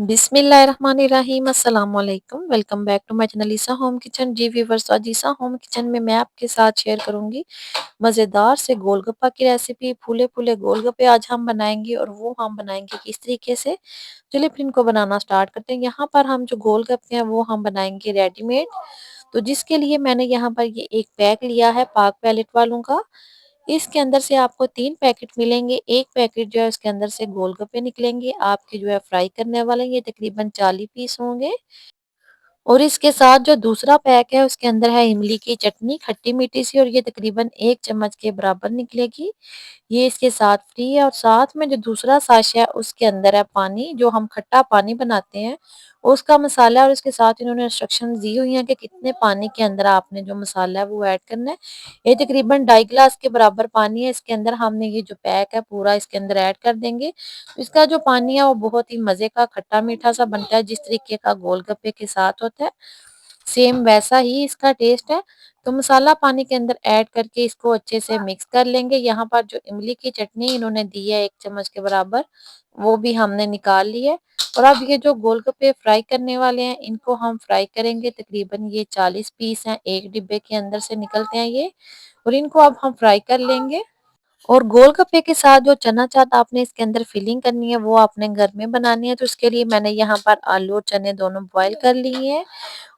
बिस्मिल्लाहिर्रहमानिर्रहीम अस्सलाम वालेकुम। Welcome back to my channel Isa home kitchen. जी व्यूअर्स, आज ईसा होम किचन में मैं आपके साथ शेयर करूंगी मज़ेदार से गोलगप्पा की रेसिपी। फूले फूले गोलगप्पे आज हम बनाएंगे और वो हम बनाएंगे किस तरीके से। चलिए फिर इनको बनाना स्टार्ट करते हैं। यहाँ पर हम जो गोलगप्पे हैं वो हम बनाएंगे रेडीमेड। तो जिसके लिए मैंने यहाँ पर ये एक पैक लिया है पाक पैलेट वालों का। इसके अंदर से आपको 3 पैकेट मिलेंगे। एक पैकेट जो है उसके अंदर से गोलगप्पे निकलेंगे आपके जो है फ्राई करने वाले, ये तकरीबन 40 पीस होंगे। और इसके साथ जो दूसरा पैक है उसके अंदर है इमली की चटनी खट्टी मीठी सी, और ये तकरीबन 1 चम्मच के बराबर निकलेगी। ये इसके साथ फ्री है। और साथ में जो दूसरा साशा है उसके अंदर है पानी, जो हम खट्टा पानी बनाते हैं उसका मसाला। और इसके साथ इन्होंने इंस्ट्रक्शन दी हुई हैं कि कितने पानी के अंदर आपने जो मसाला है वो ऐड करना है। ये तकरीबन 2.5 गिलास के बराबर पानी है। इसके अंदर हमने ये जो पैक है पूरा इसके अंदर ऐड कर देंगे। तो इसका जो पानी है वो बहुत ही मजे का खट्टा मीठा सा बनता है, जिस तरीके का गोलगप्पे के साथ होता है सेम वैसा ही इसका टेस्ट है। तो मसाला पानी के अंदर ऐड करके इसको अच्छे से मिक्स कर लेंगे। यहाँ पर जो इमली की चटनी इन्होंने दी है 1 चम्मच के बराबर, वो भी हमने निकाल ली है। और अब ये जो गोलगप्पे फ्राई करने वाले हैं इनको हम फ्राई करेंगे। तकरीबन ये 40 पीस हैं, एक डिब्बे के अंदर से निकलते हैं ये। और इनको अब हम फ्राई कर लेंगे। और गोलगप्पे के साथ जो चना चाट आपने इसके अंदर फिलिंग करनी है वो आपने घर में बनानी है। तो उसके लिए मैंने यहाँ पर आलू और चने दोनों बॉईल कर लिए हैं।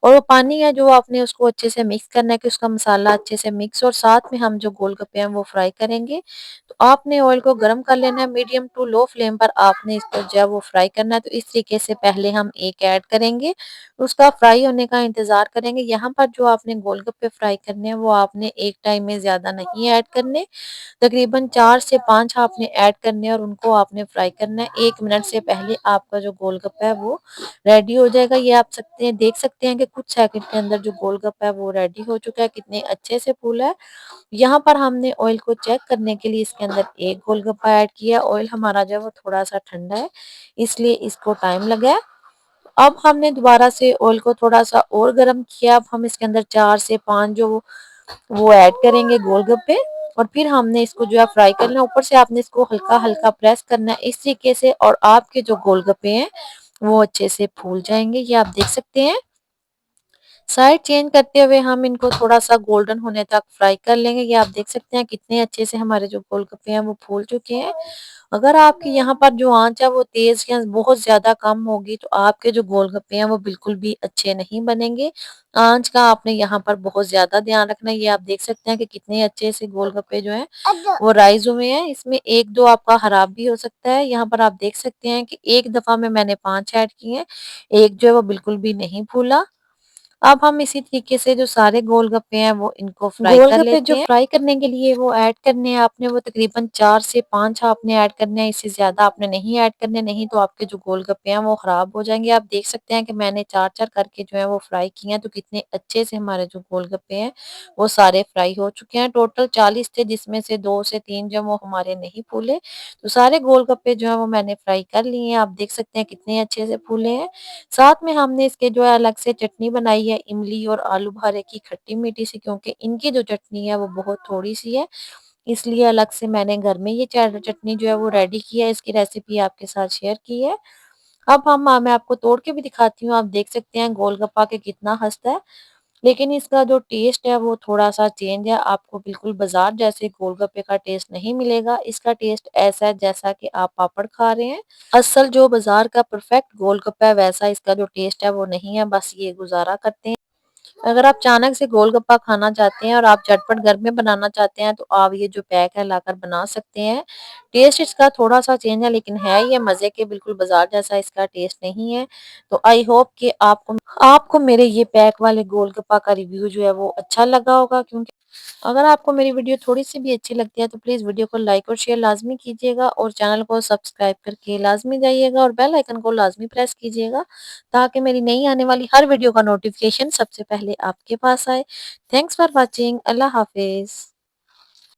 और वो पानी है जो आपने उसको अच्छे से मिक्स करना है कि उसका मसाला अच्छे से मिक्स। और साथ में हम जो गोलगप्पे हैं वो फ्राई करेंगे। तो आपने ऑयल को गर्म कर लेना है, मीडियम टू लो फ्लेम पर आपने इसको जो है वो फ्राई करना है। तो इस तरीके से पहले हम एक ऐड करेंगे, उसका फ्राई होने का इंतजार करेंगे। यहाँ पर जो आपने गोलगप्पे फ्राई करने हैं वो आपने एक टाइम में ज्यादा नहीं ऐड करने, तकरीबन 4 से 5 आपने ऐड करने हैं और उनको आपने फ्राई करना है। 1 मिनट से पहले आपका जो गोलगप्पा है वो रेडी हो जाएगा। ये आप देख सकते हैं कि कुछ सेकंड के अंदर जो गोलगप्पा है वो रेडी हो चुका है, कितने अच्छे से फूला है। यहाँ पर हमने ऑयल को चेक करने के लिए इसके अंदर एक गोलगप्पा ऐड किया। ऑयल हमारा जो है वो थोड़ा सा ठंडा है, इसलिए इसको टाइम लगा है। अब हमने दोबारा से ऑयल को थोड़ा सा और गर्म किया। अब हम इसके अंदर 4 से 5 जो वो ऐड करेंगे गोलगप्पे। और फिर हमने इसको जो है फ्राई करना है। ऊपर से आपने इसको हल्का हल्का प्रेस करना है इस तरीके से, और आपके जो गोलगप्पे हैं वो अच्छे से फूल जाएंगे। ये आप देख सकते हैं। साइड चेंज करते हुए हम इनको थोड़ा सा गोल्डन होने तक फ्राई कर लेंगे। ये आप देख सकते हैं कितने अच्छे से हमारे जो गोलगप्पे हैं वो फूल चुके हैं। अगर आपकी यहाँ पर जो आंच है वो तेज या बहुत ज्यादा कम होगी तो आपके जो गोलगप्पे हैं वो बिल्कुल भी अच्छे नहीं बनेंगे। आंच का आपने यहाँ पर बहुत ज्यादा ध्यान रखना है। ये आप देख सकते हैं कि कितने अच्छे से गोलगप्पे जो हैं वो राइज हुए हैं। इसमें एक दो आपका खराब भी हो सकता है। यहाँ पर आप देख सकते हैं कि एक दफा में मैंने 5 ऐड किए हैं, एक जो है वो बिल्कुल भी नहीं फूला। अब हम इसी तरीके से जो सारे गोलगप्पे हैं वो इनको फ्राई कर गोलगप्पे लेते जो हैं। फ्राई करने के लिए वो ऐड करने हैं आपने, वो तकरीबन 4 से 5 आपने ऐड करने हैं, इससे ज्यादा आपने नहीं ऐड करने, नहीं तो आपके जो गोलगप्पे हैं वो खराब हो जाएंगे। आप देख सकते हैं कि मैंने 4-4 करके जो है वो फ्राई किए हैं। तो कितने अच्छे से हमारे जो गोलगप्पे हैं वो सारे फ्राई हो चुके हैं। टोटल 40 थे, जिसमें से 2 से 3 जो वो हमारे नहीं फूले। तो सारे गोलगप्पे जो है वो मैंने फ्राई कर लिए हैं। आप देख सकते हैं कितने अच्छे से फूले हैं। साथ में हमने इसके जो है अलग से चटनी बनाई है इमली और आलू बुखारे की खट्टी मीठी सी, क्योंकि इनकी जो चटनी है वो बहुत थोड़ी सी है, इसलिए अलग से मैंने घर में ये चटनी जो है वो रेडी की है। इसकी रेसिपी आपके साथ शेयर की है। अब मैं आपको तोड़ के भी दिखाती हूँ। आप देख सकते हैं गोलगप्पा के कितना हंसता है, लेकिन इसका जो टेस्ट है वो थोड़ा सा चेंज है। आपको बिल्कुल बाजार जैसे गोलगप्पे का टेस्ट नहीं मिलेगा। इसका टेस्ट ऐसा है जैसा कि आप पापड़ खा रहे हैं। असल जो बाजार का परफेक्ट गोलगप्पा है वैसा इसका जो टेस्ट है वो नहीं है, बस ये गुजारा करते हैं। अगर आप अचानक से गोलगप्पा खाना चाहते हैं और आप झटपट घर में बनाना चाहते हैं तो आप ये जो पैक है लाकर बना सकते हैं। टेस्ट इसका थोड़ा सा चेंज है, लेकिन है ये मजे के, बिल्कुल बाजार जैसा इसका टेस्ट नहीं है। तो आई होप कि आपको आपको मेरे ये पैक वाले गोलगप्पा का रिव्यू जो है वो अच्छा लगा होगा। क्योंकि अगर आपको मेरी वीडियो थोड़ी सी भी अच्छी लगती है तो प्लीज वीडियो को लाइक और शेयर लाजमी कीजिएगा, और चैनल को सब्सक्राइब करके लाजमी जाइएगा और बेल आइकन को लाजमी प्रेस कीजिएगा, ताकि मेरी नई आने वाली हर वीडियो का नोटिफिकेशन सबसे पहले आपके पास आए। Thanks for watching. Allah Hafiz.